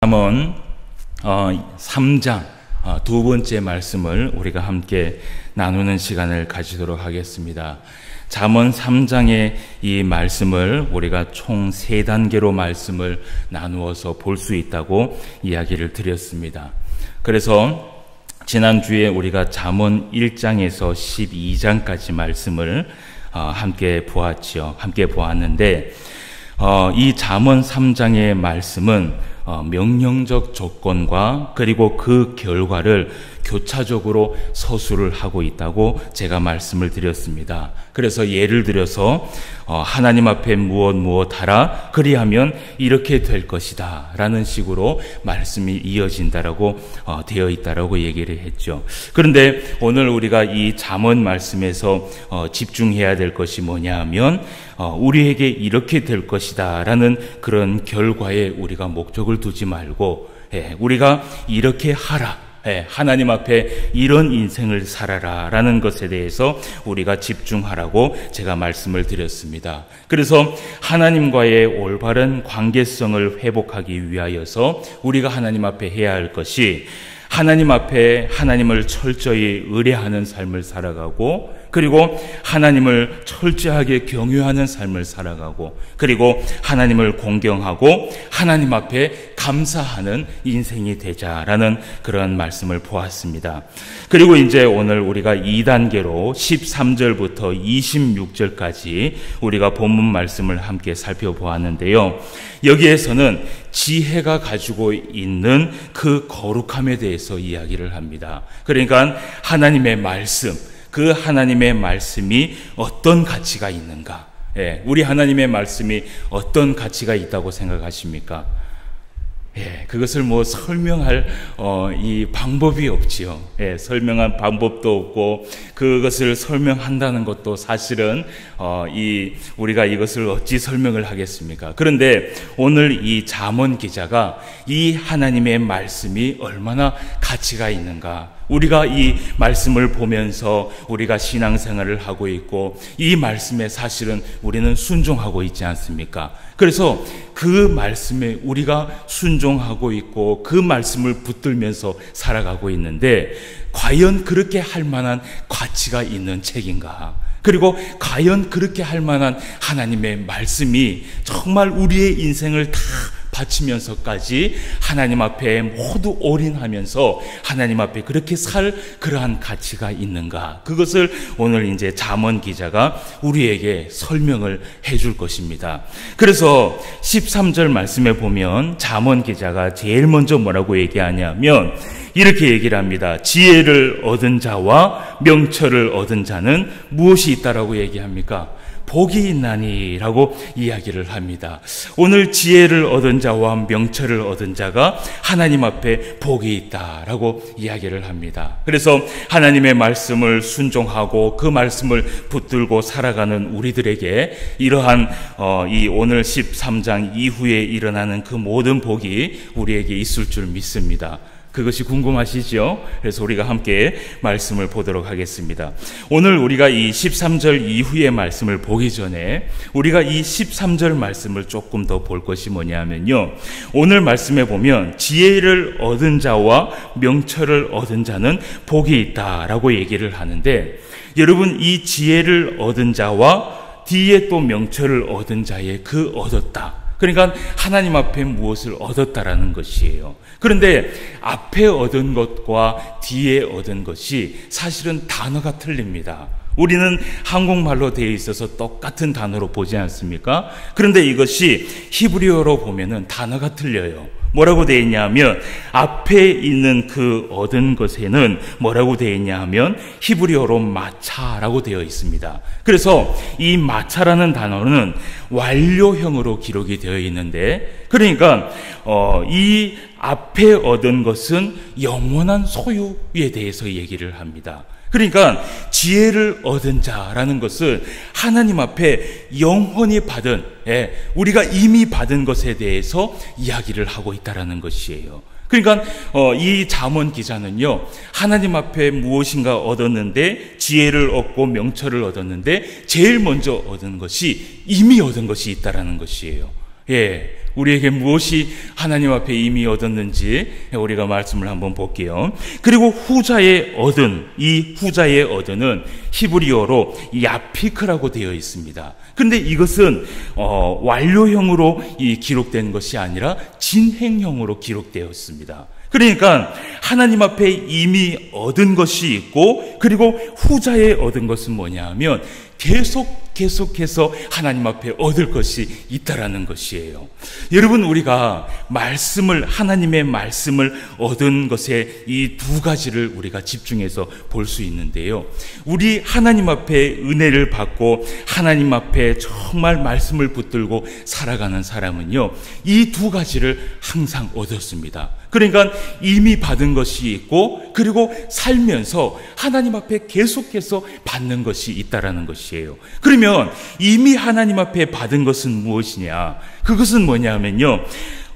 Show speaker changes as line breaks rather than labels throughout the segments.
잠언 3장 두 번째 말씀을 우리가 함께 나누는 시간을 가지도록 하겠습니다. 잠언 3장의 이 말씀을 우리가 총 3단계로 말씀을 나누어서 볼 수 있다고 이야기를 드렸습니다. 그래서 지난주에 우리가 잠언 1장에서 12장까지 말씀을 함께 보았지요. 함께 보았는데 이 잠언 3장의 말씀은 명령적 조건과 그리고 그 결과를 교차적으로 서술을 하고 있다고 제가 말씀을 드렸습니다. 그래서 예를 들어서 하나님 앞에 무엇 하라 그리하면 이렇게 될 것이다 라는 식으로 말씀이 이어진다라고 되어 있다라고 얘기를 했죠. 그런데 오늘 우리가 이 잠언 말씀에서 집중해야 될 것이 뭐냐 하면 우리에게 이렇게 될 것이다 라는 그런 결과에 우리가 목적을 두지 말고 우리가 이렇게 하라, 하나님 앞에 이런 인생을 살아라 라는 것에 대해서 우리가 집중하라고 제가 말씀을 드렸습니다. 그래서 하나님과의 올바른 관계성을 회복하기 위하여서 우리가 하나님 앞에 해야 할 것이 하나님 앞에 하나님을 철저히 의뢰하는 삶을 살아가고, 그리고 하나님을 철저하게 경외하는 삶을 살아가고, 그리고 하나님을 공경하고 하나님 앞에 감사하는 인생이 되자라는 그런 말씀을 보았습니다. 그리고 이제 오늘 우리가 2단계로 13절부터 26절까지 우리가 본문 말씀을 함께 살펴보았는데요. 여기에서는 지혜가 가지고 있는 그 거룩함에 대해서 이야기를 합니다. 그러니까 하나님의 말씀, 그 하나님의 말씀이 어떤 가치가 있는가? 우리 하나님의 말씀이 어떤 가치가 있다고 생각하십니까? 그것을 설명할 이 방법이 없지요. 설명한 방법도 없고 그것을 설명한다는 것도 사실은 우리가 이것을 어찌 설명을 하겠습니까? 그런데 오늘 이 잠언 기자가 이 하나님의 말씀이 얼마나 가치가 있는가, 우리가 이 말씀을 보면서 우리가 신앙생활을 하고 있고 이 말씀에 사실은 우리는 순종하고 있지 않습니까? 그래서 그 말씀에 우리가 순종하고 있고 그 말씀을 붙들면서 살아가고 있는데 과연 그렇게 할 만한 가치가 있는 책인가? 그리고 과연 그렇게 할 만한 하나님의 말씀이 정말 우리의 인생을 다 바치면서까지 하나님 앞에 모두 올인하면서 하나님 앞에 그렇게 살 그러한 가치가 있는가? 그것을 오늘 이제 잠언 기자가 우리에게 설명을 해줄 것입니다. 그래서 13절 말씀에 보면 잠언 기자가 제일 먼저 뭐라고 얘기하냐면 이렇게 얘기를 합니다. 지혜를 얻은 자와 명철을 얻은 자는 무엇이 있다라고 얘기합니까? 복이 있나니 라고 이야기를 합니다. 오늘 지혜를 얻은 자와 명철을 얻은 자가 하나님 앞에 복이 있다라고 이야기를 합니다. 그래서 하나님의 말씀을 순종하고 그 말씀을 붙들고 살아가는 우리들에게 이러한 이 오늘 13장 이후에 일어나는 그 모든 복이 우리에게 있을 줄 믿습니다. 그것이 궁금하시죠? 그래서 우리가 함께 말씀을 보도록 하겠습니다. 오늘 우리가 이 13절 이후의 말씀을 보기 전에 우리가 이 13절 말씀을 조금 더 볼 것이 뭐냐면요, 오늘 말씀에 보면 지혜를 얻은 자와 명철을 얻은 자는 복이 있다라고 얘기를 하는데, 여러분 이 지혜를 얻은 자와 뒤에 또 명철을 얻은 자의 그 얻었다, 그러니까 하나님 앞에 무엇을 얻었다라는 것이에요. 그런데 앞에 얻은 것과 뒤에 얻은 것이 사실은 단어가 틀립니다. 우리는 한국말로 되어 있어서 똑같은 단어로 보지 않습니까? 그런데 이것이 히브리어로 보면은 단어가 틀려요. 뭐라고 되어 있냐 하면 앞에 있는 그 얻은 것에는 뭐라고 되어 있냐 하면 히브리어로 마차라고 되어 있습니다. 그래서 이 마차라는 단어는 완료형으로 기록이 되어 있는데, 그러니까 이 앞에 얻은 것은 영원한 소유에 대해서 얘기를 합니다. 그러니까 지혜를 얻은 자라는 것은 하나님 앞에 영원히 받은, 우리가 이미 받은 것에 대해서 이야기를 하고 있다라는 것이에요. 그러니까 이 잠언 기자는요, 하나님 앞에 무엇인가 얻었는데, 지혜를 얻고 명철을 얻었는데 제일 먼저 얻은 것이 이미 얻은 것이 있다라는 것이에요. 우리에게 무엇이 하나님 앞에 이미 얻었는지 우리가 말씀을 한번 볼게요. 그리고 후자의 얻은, 이 후자의 얻은은 히브리어로 야피크라고 되어 있습니다. 그런데 이것은 완료형으로 기록된 것이 아니라 진행형으로 기록되었습니다. 그러니까 하나님 앞에 이미 얻은 것이 있고, 그리고 후자에 얻은 것은 뭐냐 하면 계속해서 하나님 앞에 얻을 것이 있다라는 것이에요. 여러분, 우리가 하나님의 말씀을 얻은 것에 이 두 가지를 우리가 집중해서 볼 수 있는데요. 우리 하나님 앞에 은혜를 받고 하나님 앞에 정말 말씀을 붙들고 살아가는 사람은요, 이 두 가지를 항상 얻었습니다. 그러니까 이미 받은 것이 있고, 그리고 살면서 하나님 앞에 계속해서 받는 것이 있다라는 것이에요. 그러면 이미 하나님 앞에 받은 것은 무엇이냐? 그것은 뭐냐면요,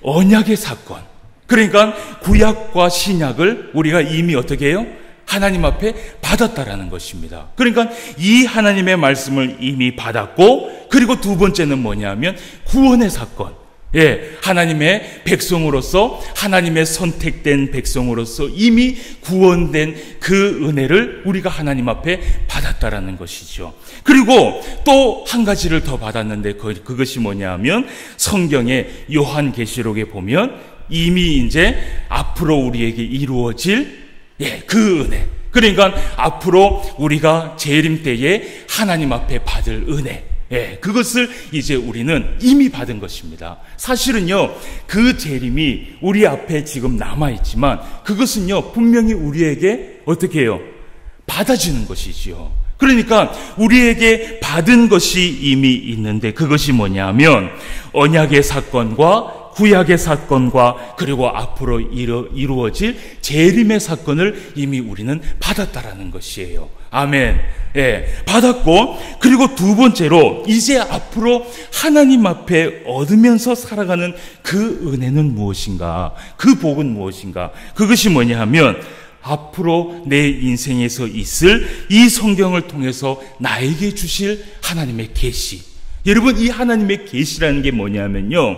언약의 사건. 그러니까 구약과 신약을 우리가 이미 어떻게 해요? 하나님 앞에 받았다라는 것입니다. 그러니까 이 하나님의 말씀을 이미 받았고, 그리고 두 번째는 뭐냐면 구원의 사건. 하나님의 백성으로서, 하나님의 선택된 백성으로서 이미 구원된 그 은혜를 우리가 하나님 앞에 받았다라는 것이죠. 그리고 또 한 가지를 더 받았는데 그것이 뭐냐 하면 성경의 요한계시록에 보면 이미 이제 앞으로 우리에게 이루어질 그 은혜. 그러니까 앞으로 우리가 재림 때에 하나님 앞에 받을 은혜. 그것을 이제 우리는 이미 받은 것입니다. 사실은요, 그 재림이 우리 앞에 지금 남아있지만 그것은요, 분명히 우리에게 어떻게 해요? 받아지는 것이지요. 그러니까 우리에게 받은 것이 이미 있는데 그것이 뭐냐면 언약의 사건과 구약의 사건과 그리고 앞으로 이루어질 재림의 사건을 이미 우리는 받았다라는 것이에요. 아멘. 받았고, 그리고 두 번째로 이제 앞으로 하나님 앞에 얻으면서 살아가는 그 은혜는 무엇인가? 그 복은 무엇인가? 그것이 뭐냐 하면 앞으로 내 인생에서 있을 이 성경을 통해서 나에게 주실 하나님의 계시. 여러분, 이 하나님의 계시라는 게 뭐냐면요,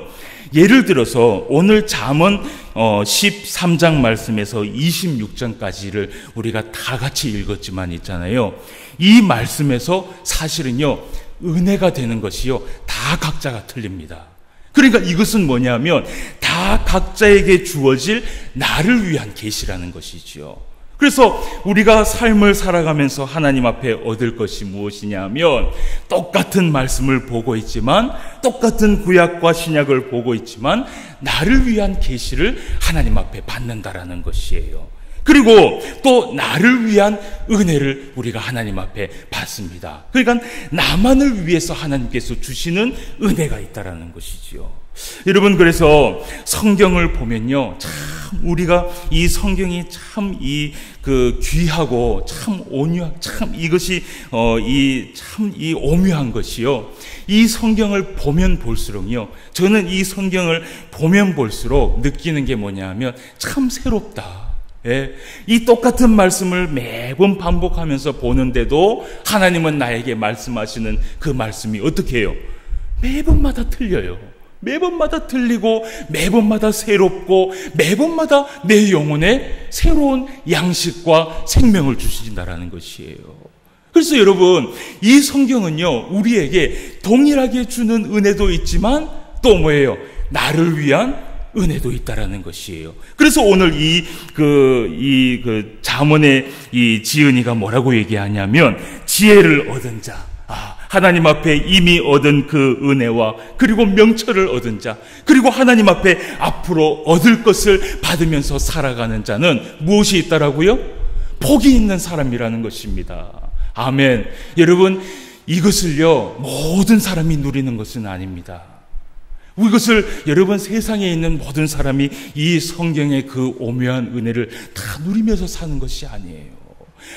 예를 들어서 오늘 잠언 13장 말씀에서 26장까지를 우리가 다 같이 읽었지만 있잖아요. 이 말씀에서 사실은요, 은혜가 되는 것이요, 다 각자가 틀립니다. 그러니까 이것은 뭐냐면 다 각자에게 주어질 나를 위한 계시라는 것이지요. 그래서 우리가 삶을 살아가면서 하나님 앞에 얻을 것이 무엇이냐 하면 똑같은 말씀을 보고 있지만, 똑같은 구약과 신약을 보고 있지만 나를 위한 계시를 하나님 앞에 받는다라는 것이에요. 그리고 또 나를 위한 은혜를 우리가 하나님 앞에 받습니다. 그러니까 나만을 위해서 하나님께서 주시는 은혜가 있다라는 것이지요. 여러분, 그래서 성경을 보면요, 참 우리가 이 성경이 참 귀하고 참 참 이것이 이 오묘한 것이요. 이 성경을 보면 볼수록요, 저는 이 성경을 보면 볼수록 느끼는 게 뭐냐면 참 새롭다. 이 똑같은 말씀을 매번 반복하면서 보는데도 하나님은 나에게 말씀하시는 그 말씀이 어떻게 해요? 매번마다 틀려요. 매번마다 틀리고 매번마다 새롭고 매번마다 내 영혼에 새로운 양식과 생명을 주신다라는 것이에요. 그래서 여러분, 이 성경은요, 우리에게 동일하게 주는 은혜도 있지만 또 뭐예요? 나를 위한 은혜도 있다라는 것이에요. 그래서 오늘 잠언의 이 지은이가 뭐라고 얘기하냐면 지혜를 얻은 자, 하나님 앞에 이미 얻은 그 은혜와 그리고 명철을 얻은 자, 그리고 하나님 앞에 앞으로 얻을 것을 받으면서 살아가는 자는 무엇이 있다라고요? 복이 있는 사람이라는 것입니다. 아멘. 여러분, 이것을요, 모든 사람이 누리는 것은 아닙니다. 이것을 여러분, 세상에 있는 모든 사람이 이 성경의 그 오묘한 은혜를 다 누리면서 사는 것이 아니에요.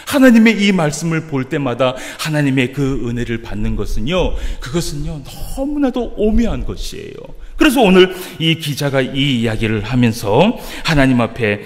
하나님의 이 말씀을 볼 때마다 하나님의 그 은혜를 받는 것은요, 그것은요, 너무나도 오묘한 것이에요. 그래서 오늘 이 기자가 이 이야기를 하면서 하나님 앞에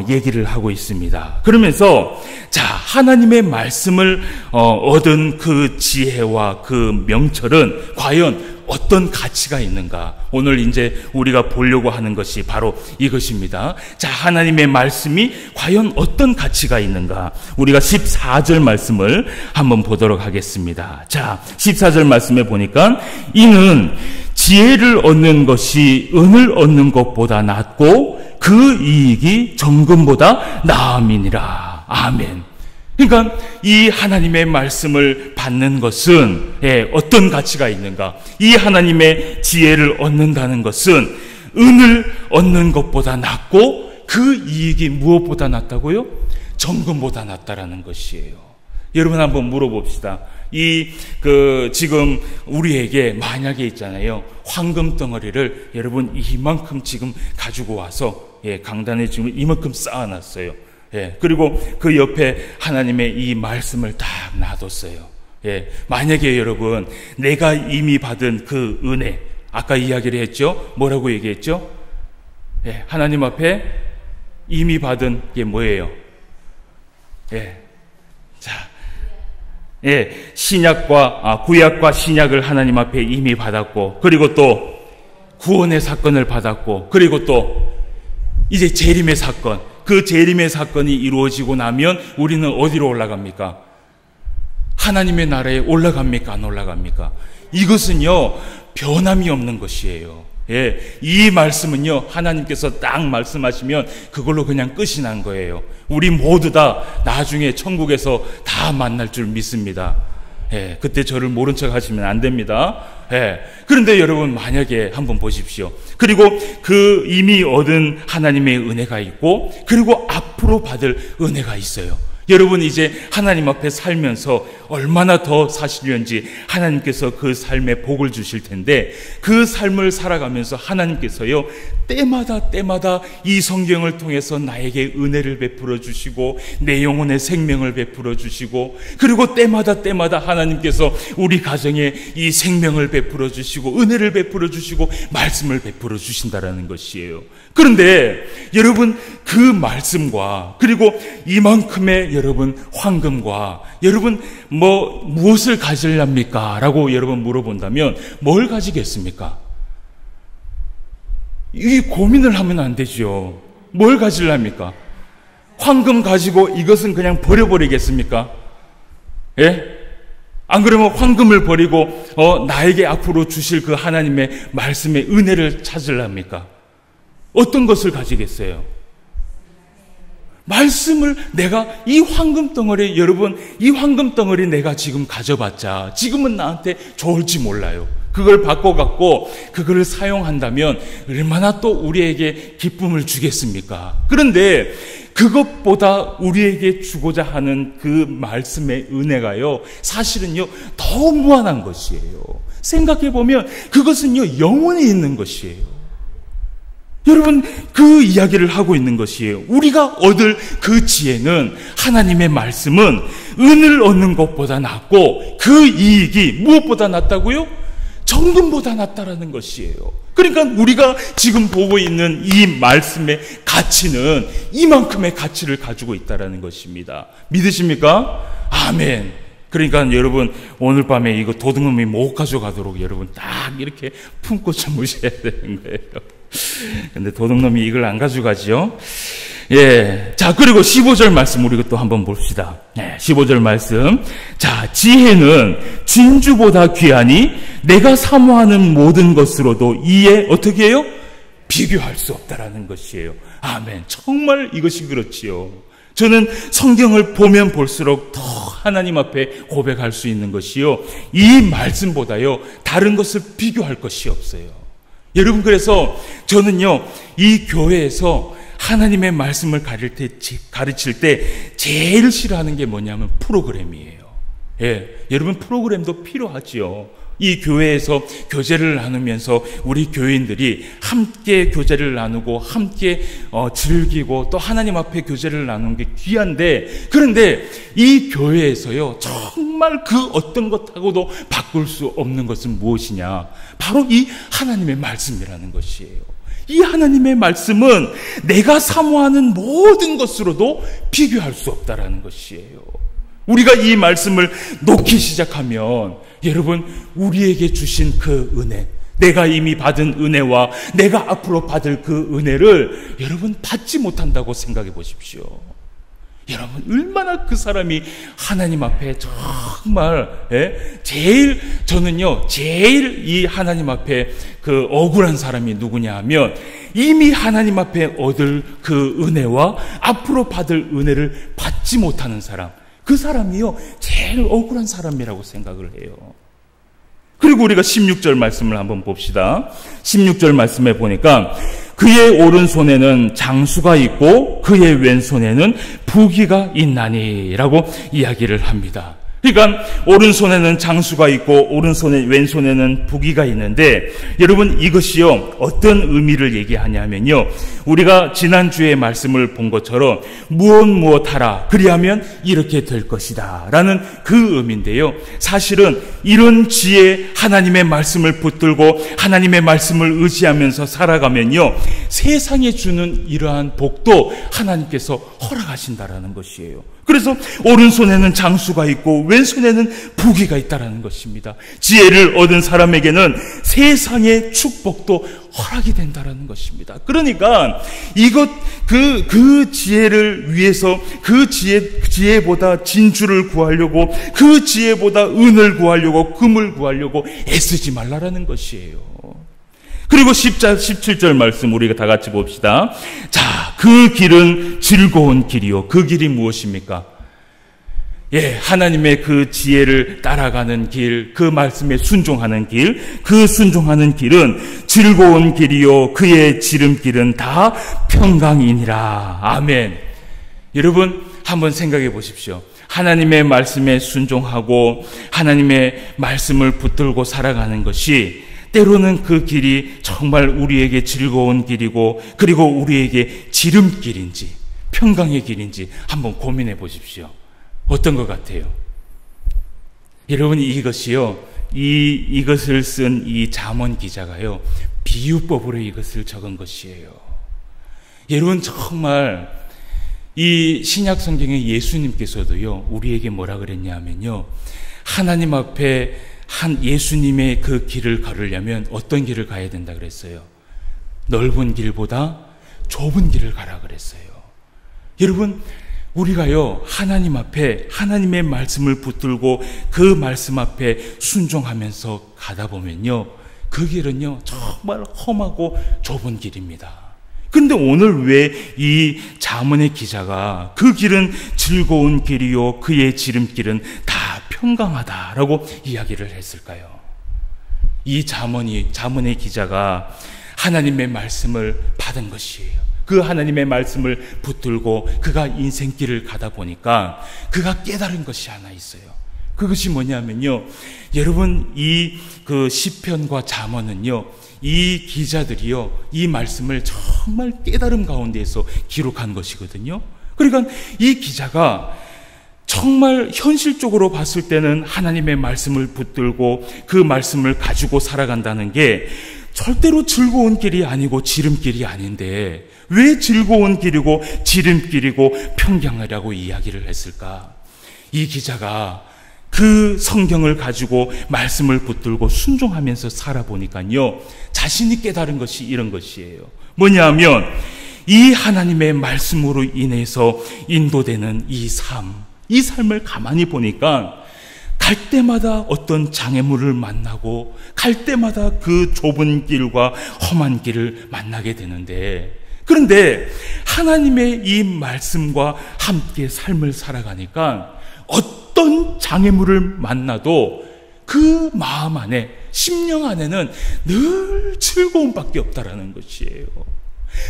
얘기를 하고 있습니다. 그러면서 자, 하나님의 말씀을 얻은 그 지혜와 그 명철은 과연 어떤 가치가 있는가? 오늘 이제 우리가 보려고 하는 것이 바로 이것입니다. 자, 하나님의 말씀이 과연 어떤 가치가 있는가? 우리가 14절 말씀을 한번 보도록 하겠습니다. 자, 14절 말씀에 보니까 이는 지혜를 얻는 것이 은을 얻는 것보다 낫고 그 이익이 정금보다 나음이니라. 아멘. 그러니까 이 하나님의 말씀을 받는 것은 어떤 가치가 있는가? 이 하나님의 지혜를 얻는다는 것은 은을 얻는 것보다 낫고 그 이익이 무엇보다 낫다고요? 정금보다 낫다라는 것이에요. 여러분 한번 물어봅시다. 지금 우리에게 만약에 있잖아요. 황금 덩어리를 여러분 이만큼 지금 가지고 와서 강단에 지금 이만큼 쌓아놨어요. 그리고 그 옆에 하나님의 이 말씀을 딱 놔뒀어요. 만약에 여러분 내가 이미 받은 그 은혜, 아까 이야기를 했죠? 뭐라고 얘기했죠? 하나님 앞에 이미 받은 게 뭐예요? 구약과 신약을 하나님 앞에 이미 받았고, 그리고 또 구원의 사건을 받았고, 그리고 또 이제 재림의 사건, 그 재림의 사건이 이루어지고 나면 우리는 어디로 올라갑니까? 하나님의 나라에 올라갑니까? 안 올라갑니까? 이것은요, 변함이 없는 것이에요. 이 말씀은요, 하나님께서 딱 말씀하시면 그걸로 그냥 끝이 난 거예요. 우리 모두 다 나중에 천국에서 다 만날 줄 믿습니다. 그때 저를 모른 척 하시면 안 됩니다. 그런데 여러분 만약에 한번 보십시오. 그리고 그 이미 얻은 하나님의 은혜가 있고, 그리고 앞으로 받을 은혜가 있어요. 여러분 이제 하나님 앞에 살면서 얼마나 더 사시려는지 하나님께서 그 삶에 복을 주실 텐데, 그 삶을 살아가면서 하나님께서요 때마다 이 성경을 통해서 나에게 은혜를 베풀어 주시고 내 영혼의 생명을 베풀어 주시고, 그리고 때마다 하나님께서 우리 가정에 이 생명을 베풀어 주시고 은혜를 베풀어 주시고 말씀을 베풀어 주신다라는 것이에요. 그런데 여러분 그 말씀과 그리고 이만큼의 여러분 황금과 여러분 무엇을 가지렵니까? 라고 여러분 물어본다면 뭘 가지겠습니까? 이 고민을 하면 안 되죠. 뭘 가지렵니까? 황금 가지고 이것은 그냥 버려버리겠습니까? 안 그러면 황금을 버리고 나에게 앞으로 주실 그 하나님의 말씀의 은혜를 찾으렵니까? 어떤 것을 가지겠어요? 말씀을 내가 이 황금 덩어리, 여러분 이 황금 덩어리 내가 지금 가져봤자 지금은 나한테 좋을지 몰라요. 그걸 바꿔갖고 그걸 사용한다면 얼마나 또 우리에게 기쁨을 주겠습니까? 그런데 그것보다 우리에게 주고자 하는 그 말씀의 은혜가요, 사실은요 더 무한한 것이에요. 생각해보면 그것은요 영원히 있는 것이에요. 여러분 그 이야기를 하고 있는 것이에요. 우리가 얻을 그 지혜는, 하나님의 말씀은 은을 얻는 것보다 낫고 그 이익이 무엇보다 낫다고요? 정금보다 낫다라는 것이에요. 그러니까 우리가 지금 보고 있는 이 말씀의 가치는 이만큼의 가치를 가지고 있다라는 것입니다. 믿으십니까? 아멘. 그러니까 여러분 오늘 밤에 이거 도둑놈이 못 가져가도록 여러분 딱 이렇게 품고 주무셔야 되는 거예요. 근데 도둑놈이 이걸 안 가져가지요. 자, 그리고 15절 말씀 우리 또 한번 봅시다. 15절 말씀. 자, 지혜는 진주보다 귀하니 내가 사모하는 모든 것으로도 이에 어떻게 해요? 비교할 수 없다라는 것이에요. 아멘. 정말 이것이 그렇지요. 저는 성경을 보면 볼수록 더 하나님 앞에 고백할 수 있는 것이요, 이 말씀보다요 다른 것을 비교할 것이 없어요. 여러분, 그래서 저는요 이 교회에서 하나님의 말씀을 가르칠 때 제일 싫어하는 게 뭐냐면 프로그램이에요. 여러분 프로그램도 필요하지요. 이 교회에서 교제를 나누면서 우리 교인들이 함께 교제를 나누고 함께 즐기고 또 하나님 앞에 교제를 나누는 게 귀한데, 그런데 이 교회에서요 정말 그 어떤 것하고도 바꿀 수 없는 것은 무엇이냐? 바로 이 하나님의 말씀이라는 것이에요. 이 하나님의 말씀은 내가 사모하는 모든 것으로도 비교할 수 없다라는 것이에요. 우리가 이 말씀을 놓기 시작하면 여러분, 우리에게 주신 그 은혜, 내가 이미 받은 은혜와 내가 앞으로 받을 그 은혜를 여러분 받지 못한다고 생각해 보십시오. 여러분, 얼마나 그 사람이 하나님 앞에 정말 저는요 제일 이 하나님 앞에 그 억울한 사람이 누구냐 하면 이미 하나님 앞에 얻을 그 은혜와 앞으로 받을 은혜를 받지 못하는 사람, 그 사람이요 제일 억울한 사람이라고 생각을 해요. 그리고 우리가 16절 말씀을 한번 봅시다. 16절 말씀에 보니까 그의 오른손에는 장수가 있고 그의 왼손에는 부귀가 있나니 라고 이야기를 합니다. 그러니까 오른손에는 장수가 있고 왼손에는 부귀가 있는데 여러분, 이것이요 어떤 의미를 얘기하냐면요, 우리가 지난주에 말씀을 본 것처럼 무엇하라 그리하면 이렇게 될 것이다 라는 그 의미인데요, 사실은 이런 지혜, 하나님의 말씀을 붙들고 하나님의 말씀을 의지하면서 살아가면요 세상에 주는 이러한 복도 하나님께서 허락하신다라는 것이에요. 그래서 오른손에는 장수가 있고 왼손에는 부귀가 있다라는 것입니다. 지혜를 얻은 사람에게는 세상의 축복도 허락이 된다라는 것입니다. 그러니까 그 지혜를 위해서 그 지혜보다 진주를 구하려고, 그 지혜보다 은을 구하려고, 금을 구하려고 애쓰지 말라라는 것이에요. 그리고 17절 말씀 우리가 다 같이 봅시다. 자, 그 길은 즐거운 길이요. 그 길이 무엇입니까? 하나님의 그 지혜를 따라가는 길, 그 말씀에 순종하는 길, 그 순종하는 길은 즐거운 길이요. 그의 지름길은 다 평강이니라. 아멘. 여러분, 한번 생각해 보십시오. 하나님의 말씀에 순종하고 하나님의 말씀을 붙들고 살아가는 것이 때로는 그 길이 정말 우리에게 즐거운 길이고 그리고 우리에게 지름길인지 평강의 길인지 한번 고민해 보십시오. 어떤 것 같아요? 여러분, 이것이요, 이것을 쓴 이 잠언 기자가요 비유법으로 이것을 적은 것이에요. 여러분, 정말 이 신약 성경의 예수님께서도요 우리에게 뭐라 그랬냐면요, 하나님 앞에 예수님의 그 길을 걸으려면 어떤 길을 가야 된다 그랬어요? 넓은 길보다 좁은 길을 가라 그랬어요. 여러분, 우리가요 하나님 앞에 하나님의 말씀을 붙들고 그 말씀 앞에 순종하면서 가다 보면요 그 길은요 정말 험하고 좁은 길입니다. 근데 오늘 왜 이 잠언의 기자가 그 길은 즐거운 길이요 그의 지름길은 다 평강하다라고 이야기를 했을까요? 이 잠언의 기자가 하나님의 말씀을 받은 것이에요. 그 하나님의 말씀을 붙들고 그가 인생길을 가다 보니까 그가 깨달은 것이 하나 있어요. 그것이 뭐냐면요, 여러분, 이 그 시편과 잠언은요 이 기자들이요 이 말씀을 정말 깨달음 가운데에서 기록한 것이거든요. 그러니까 이 기자가 정말 현실적으로 봤을 때는 하나님의 말씀을 붙들고 그 말씀을 가지고 살아간다는 게 절대로 즐거운 길이 아니고 지름길이 아닌데 왜 즐거운 길이고 지름길이고 평강이라고 이야기를 했을까? 이 기자가 그 성경을 가지고 말씀을 붙들고 순종하면서 살아보니까요 자신이 깨달은 것이 이런 것이에요. 뭐냐면 이 하나님의 말씀으로 인해서 인도되는 이 삶을 가만히 보니까 갈 때마다 어떤 장애물을 만나고 갈 때마다 그 좁은 길과 험한 길을 만나게 되는데, 그런데 하나님의 이 말씀과 함께 삶을 살아가니까 어떤 장애물을 만나도 그 마음 안에, 심령 안에는 늘 즐거움밖에 없다라는 것이에요.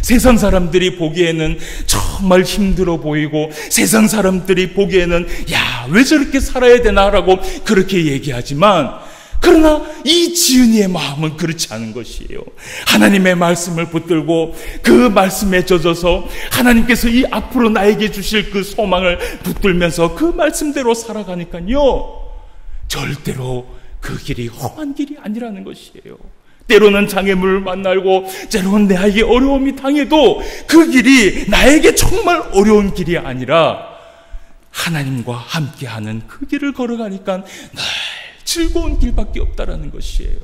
세상 사람들이 보기에는 정말 힘들어 보이고 세상 사람들이 보기에는 야, 왜 저렇게 살아야 되나라고 그렇게 얘기하지만, 그러나 이 지은이의 마음은 그렇지 않은 것이에요. 하나님의 말씀을 붙들고 그 말씀에 젖어서 하나님께서 이 앞으로 나에게 주실 그 소망을 붙들면서 그 말씀대로 살아가니까요 절대로 그 길이 험한 길이 아니라는 것이에요. 때로는 장애물을 만나고 때로는 나에게 어려움이 당해도 그 길이 나에게 정말 어려운 길이 아니라 하나님과 함께하는 그 길을 걸어가니까 늘 즐거운 길밖에 없다라는 것이에요.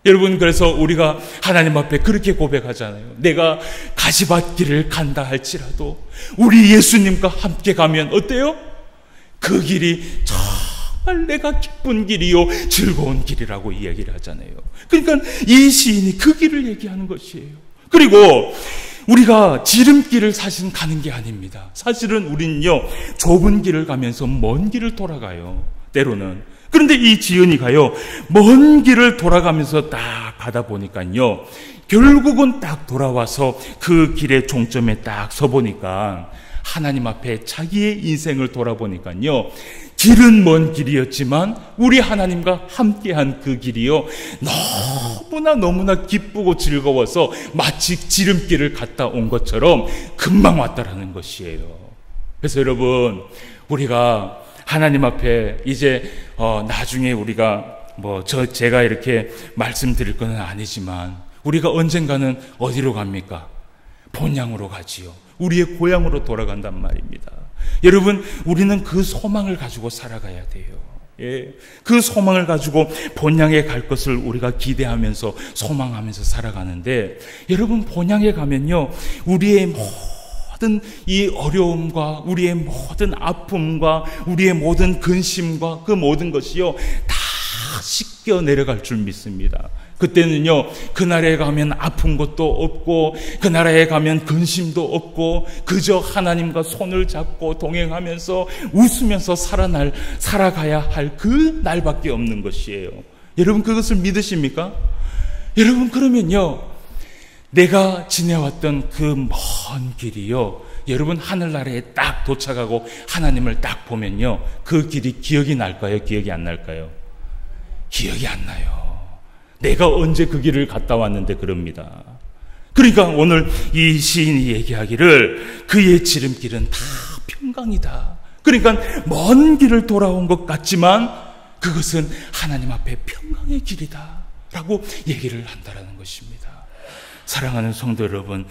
여러분, 그래서 우리가 하나님 앞에 그렇게 고백하잖아요. 내가 가시밭길을 간다 할지라도 우리 예수님과 함께 가면 어때요? 그 길이 정말 내가 기쁜 길이요 즐거운 길이라고 이야기를 하잖아요. 그러니까 이 시인이 그 길을 얘기하는 것이에요. 그리고 우리가 지름길을 사실은 가는 게 아닙니다. 사실은 우리는요 좁은 길을 가면서 먼 길을 돌아가요, 때로는. 그런데 이 지은이가요 먼 길을 돌아가면서 딱 가다 보니까요 결국은 딱 돌아와서 그 길의 종점에 딱 서보니까 하나님 앞에 자기의 인생을 돌아보니까요 길은 먼 길이었지만 우리 하나님과 함께한 그 길이요 너무나 기쁘고 즐거워서 마치 지름길을 갔다 온 것처럼 금방 왔다라는 것이에요. 그래서 여러분, 우리가 하나님 앞에 이제 나중에 우리가 제가 이렇게 말씀드릴 건 아니지만 우리가 언젠가는 어디로 갑니까? 본향으로 가지요. 우리의 고향으로 돌아간단 말입니다. 여러분, 우리는 그 소망을 가지고 살아가야 돼요. 예, 그 소망을 가지고 본향에 갈 것을 우리가 기대하면서 소망하면서 살아가는데, 여러분, 본향에 가면요 우리의 모든 이 어려움과 우리의 모든 아픔과 우리의 모든 근심과 그 모든 것이요 다 씻겨 내려갈 줄 믿습니다. 그때는요 그 나라에 가면 아픈 것도 없고 그 나라에 가면 근심도 없고 그저 하나님과 손을 잡고 동행하면서 웃으면서 살아가야 할 그 날밖에 없는 것이에요. 여러분, 그것을 믿으십니까? 여러분, 그러면요 내가 지내왔던 그 먼 길이요 여러분 하늘나라에 딱 도착하고 하나님을 딱 보면요 그 길이 기억이 날까요? 기억이 안 날까요? 기억이 안 나요. 내가 언제 그 길을 갔다 왔는데 그럽니다. 그러니까 오늘 이 시인이 얘기하기를 그의 지름길은 다 평강이다. 그러니까 먼 길을 돌아온 것 같지만 그것은 하나님 앞에 평강의 길이다 라고 얘기를 한다는 것입니다. 사랑하는 성도 여러분,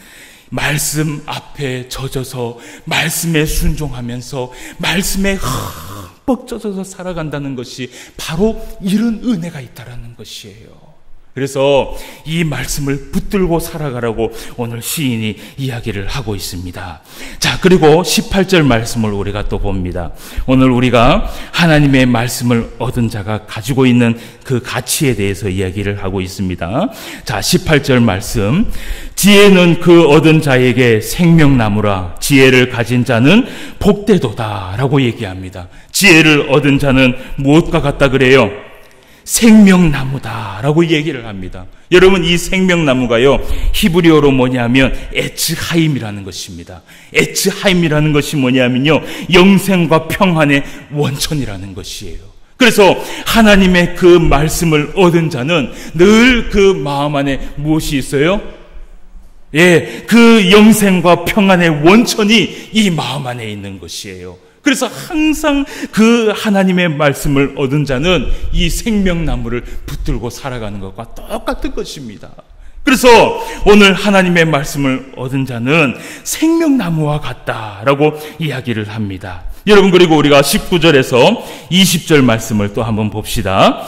말씀 앞에 젖어서 말씀에 순종하면서 말씀에 흠뻑 젖어서 살아간다는 것이 바로 이런 은혜가 있다는 것이에요. 그래서 이 말씀을 붙들고 살아가라고 오늘 시인이 이야기를 하고 있습니다. 자, 그리고 18절 말씀을 우리가 또 봅니다. 오늘 우리가 하나님의 말씀을 얻은 자가 가지고 있는 그 가치에 대해서 이야기를 하고 있습니다. 자, 18절 말씀. 지혜는 그 얻은 자에게 생명나무라. 지혜를 가진 자는 복되도다 라고 얘기합니다. 지혜를 얻은 자는 무엇과 같다 그래요? 생명나무다라고 얘기를 합니다. 여러분, 이 생명나무가요 히브리어로 뭐냐면 에츠하임이라는 것입니다. 에츠하임이라는 것이 뭐냐면요 영생과 평안의 원천이라는 것이에요. 그래서 하나님의 그 말씀을 얻은 자는 늘 그 마음 안에 무엇이 있어요? 예, 그 영생과 평안의 원천이 이 마음 안에 있는 것이에요. 그래서 항상 그 하나님의 말씀을 얻은 자는 이 생명나무를 붙들고 살아가는 것과 똑같은 것입니다. 그래서 오늘 하나님의 말씀을 얻은 자는 생명나무와 같다라고 이야기를 합니다. 여러분, 그리고 우리가 19절에서 20절 말씀을 또 한번 봅시다.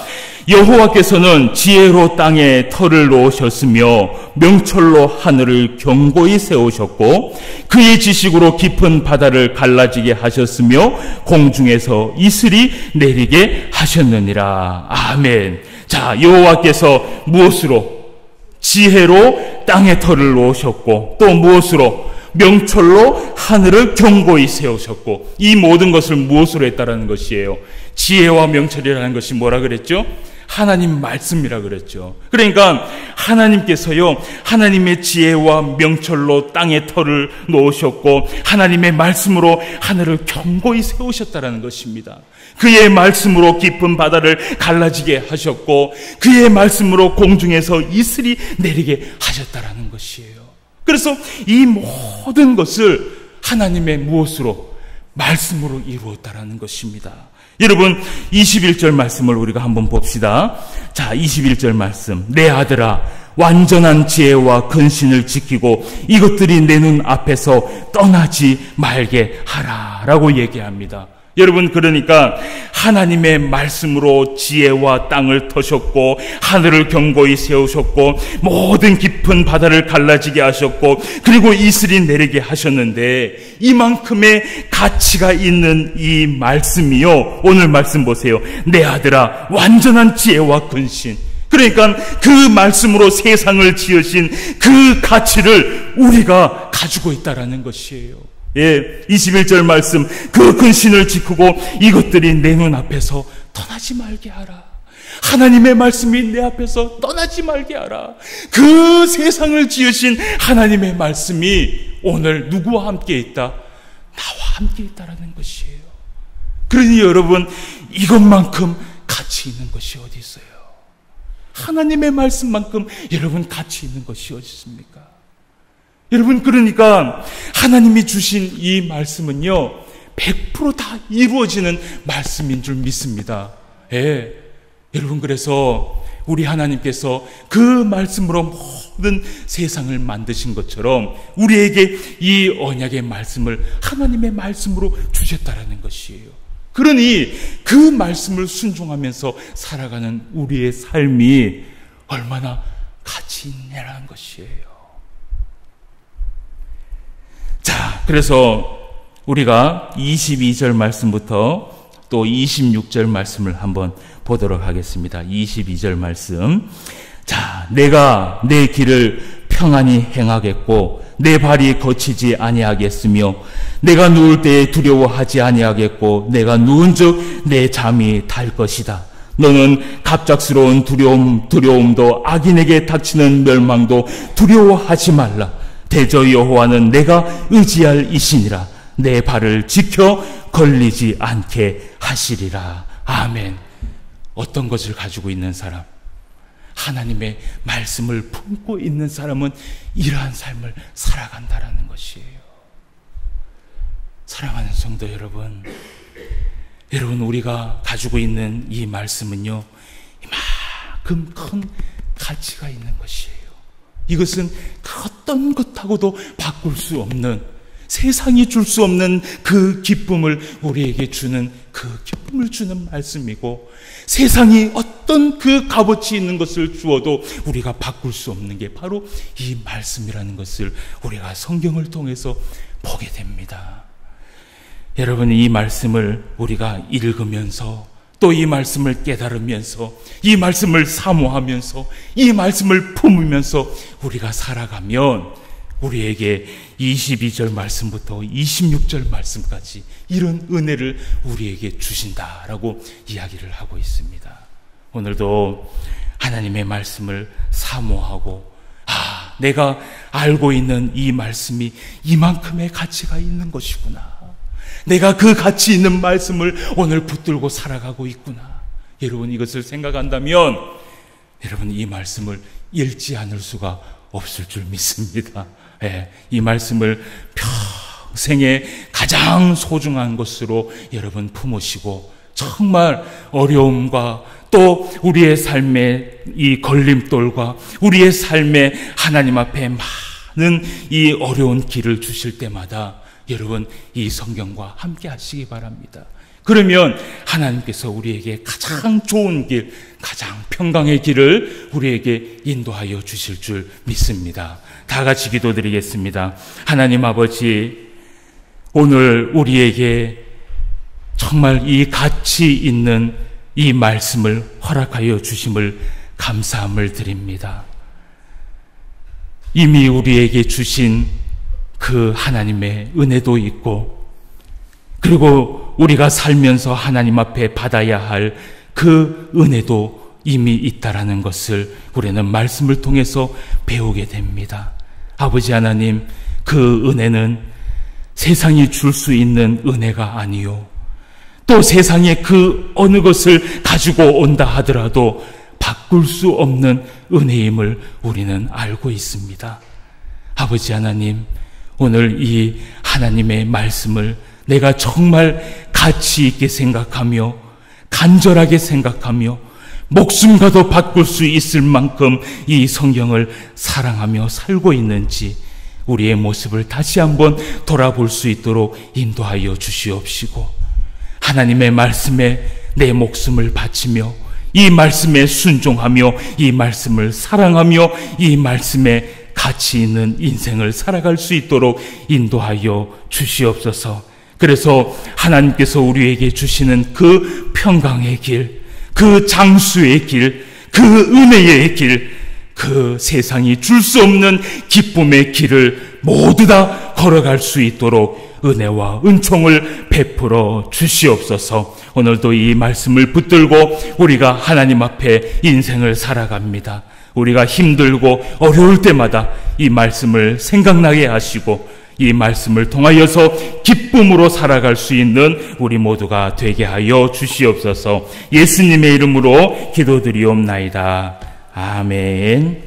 여호와께서는 지혜로 땅에 터를 놓으셨으며 명철로 하늘을 견고히 세우셨고 그의 지식으로 깊은 바다를 갈라지게 하셨으며 공중에서 이슬이 내리게 하셨느니라. 아멘. 자, 여호와께서 무엇으로? 지혜로 땅에 터를 놓으셨고 또 무엇으로? 명철로 하늘을 견고히 세우셨고 이 모든 것을 무엇으로 했다라는 것이에요? 지혜와 명철이라는 것이 뭐라 그랬죠? 하나님 말씀이라 그랬죠. 그러니까 하나님께서요 하나님의 지혜와 명철로 땅에 터를 놓으셨고 하나님의 말씀으로 하늘을 견고히 세우셨다라는 것입니다. 그의 말씀으로 깊은 바다를 갈라지게 하셨고 그의 말씀으로 공중에서 이슬이 내리게 하셨다라는 것이에요. 그래서 이 모든 것을 하나님의 무엇으로? 말씀으로 이루었다라는 것입니다. 여러분, 21절 말씀을 우리가 한번 봅시다. 자, 21절 말씀. 내 아들아, 완전한 지혜와 근신을 지키고 이것들이 내 눈 앞에서 떠나지 말게 하라 라고 얘기합니다. 여러분, 그러니까 하나님의 말씀으로 지혜와 땅을 터셨고 하늘을 견고히 세우셨고 모든 깊은 바다를 갈라지게 하셨고 그리고 이슬이 내리게 하셨는데, 이만큼의 가치가 있는 이 말씀이요, 오늘 말씀 보세요. 내 아들아, 완전한 지혜와 근신. 그러니까 그 말씀으로 세상을 지으신 그 가치를 우리가 가지고 있다라는 것이에요. 21절 말씀, 그 근신을 지키고 이것들이 내 눈앞에서 떠나지 말게 하라. 하나님의 말씀이 내 앞에서 떠나지 말게 하라. 그 세상을 지으신 하나님의 말씀이 오늘 누구와 함께 있다? 나와 함께 있다라는 것이에요. 그러니 여러분, 이것만큼 가치 있는 것이 어디 있어요? 하나님의 말씀만큼 여러분 가치 있는 것이 어디 있습니까? 여러분, 그러니까 하나님이 주신 이 말씀은요, 100% 다 이루어지는 말씀인 줄 믿습니다. 여러분, 그래서 우리 하나님께서 그 말씀으로 모든 세상을 만드신 것처럼 우리에게 이 언약의 말씀을 하나님의 말씀으로 주셨다라는 것이에요. 그러니 그 말씀을 순종하면서 살아가는 우리의 삶이 얼마나 가치 있냐는 것이에요. 자, 그래서 우리가 22절 말씀부터 또 26절 말씀을 한번 보도록 하겠습니다. 22절 말씀. 자, 내가 내 길을 평안히 행하겠고 내 발이 거치지 아니하겠으며 내가 누울 때에 두려워하지 아니하겠고 내가 누운즉 내 잠이 달 것이다. 너는 갑작스러운 두려움도 악인에게 닥치는 멸망도 두려워하지 말라. 대저 여호와는 내가 의지할 이시니라. 내 발을 지켜 걸리지 않게 하시리라. 아멘. 어떤 것을 가지고 있는 사람, 하나님의 말씀을 품고 있는 사람은 이러한 삶을 살아간다라는 것이에요. 사랑하는 성도 여러분, 우리가 가지고 있는 이 말씀은요, 이만큼 큰 가치가 있는 것이에요. 이것은 어떤 것하고도 바꿀 수 없는, 세상이 줄 수 없는 그 기쁨을 우리에게 주는, 그 기쁨을 주는 말씀이고, 세상이 어떤 그 값어치 있는 것을 주어도 우리가 바꿀 수 없는 게 바로 이 말씀이라는 것을 우리가 성경을 통해서 보게 됩니다. 여러분, 이 말씀을 우리가 읽으면서 또 이 말씀을 깨달으면서 이 말씀을 사모하면서 이 말씀을 품으면서 우리가 살아가면 우리에게 22절 말씀부터 26절 말씀까지 이런 은혜를 우리에게 주신다라고 이야기를 하고 있습니다. 오늘도 하나님의 말씀을 사모하고, 내가 알고 있는 이 말씀이 이만큼의 가치가 있는 것이구나. 내가 그 가치 있는 말씀을 오늘 붙들고 살아가고 있구나. 여러분, 이것을 생각한다면 여러분, 이 말씀을 잃지 않을 수가 없을 줄 믿습니다. 이 말씀을 평생에 가장 소중한 것으로 여러분 품으시고, 정말 어려움과 또 우리의 삶의 이 걸림돌과 우리의 삶에 하나님 앞에 많은 이 어려운 길을 주실 때마다 여러분, 이 성경과 함께 하시기 바랍니다. 그러면 하나님께서 우리에게 가장 좋은 길, 가장 평강의 길을 우리에게 인도하여 주실 줄 믿습니다. 다 같이 기도드리겠습니다. 하나님 아버지, 오늘 우리에게 정말 이 가치 있는 이 말씀을 허락하여 주심을 감사함을 드립니다. 이미 우리에게 주신 그 하나님의 은혜도 있고, 그리고 우리가 살면서 하나님 앞에 받아야 할 그 은혜도 이미 있다라는 것을 우리는 말씀을 통해서 배우게 됩니다. 아버지 하나님, 그 은혜는 세상이 줄 수 있는 은혜가 아니요, 또 세상에 그 어느 것을 가지고 온다 하더라도 바꿀 수 없는 은혜임을 우리는 알고 있습니다. 아버지 하나님, 오늘 이 하나님의 말씀을 내가 정말 가치 있게 생각하며 간절하게 생각하며 목숨과도 바꿀 수 있을 만큼 이 성경을 사랑하며 살고 있는지 우리의 모습을 다시 한번 돌아볼 수 있도록 인도하여 주시옵시고, 하나님의 말씀에 내 목숨을 바치며 이 말씀에 순종하며 이 말씀을 사랑하며 이 말씀에 가치 있는 인생을 살아갈 수 있도록 인도하여 주시옵소서. 그래서 하나님께서 우리에게 주시는 그 평강의 길, 그 장수의 길, 그 은혜의 길, 그 세상이 줄 수 없는 기쁨의 길을 모두 다 걸어갈 수 있도록 은혜와 은총을 베풀어 주시옵소서. 오늘도 이 말씀을 붙들고 우리가 하나님 앞에 인생을 살아갑니다. 우리가 힘들고 어려울 때마다 이 말씀을 생각나게 하시고 이 말씀을 통하여서 기쁨으로 살아갈 수 있는 우리 모두가 되게 하여 주시옵소서. 예수님의 이름으로 기도드리옵나이다. 아멘.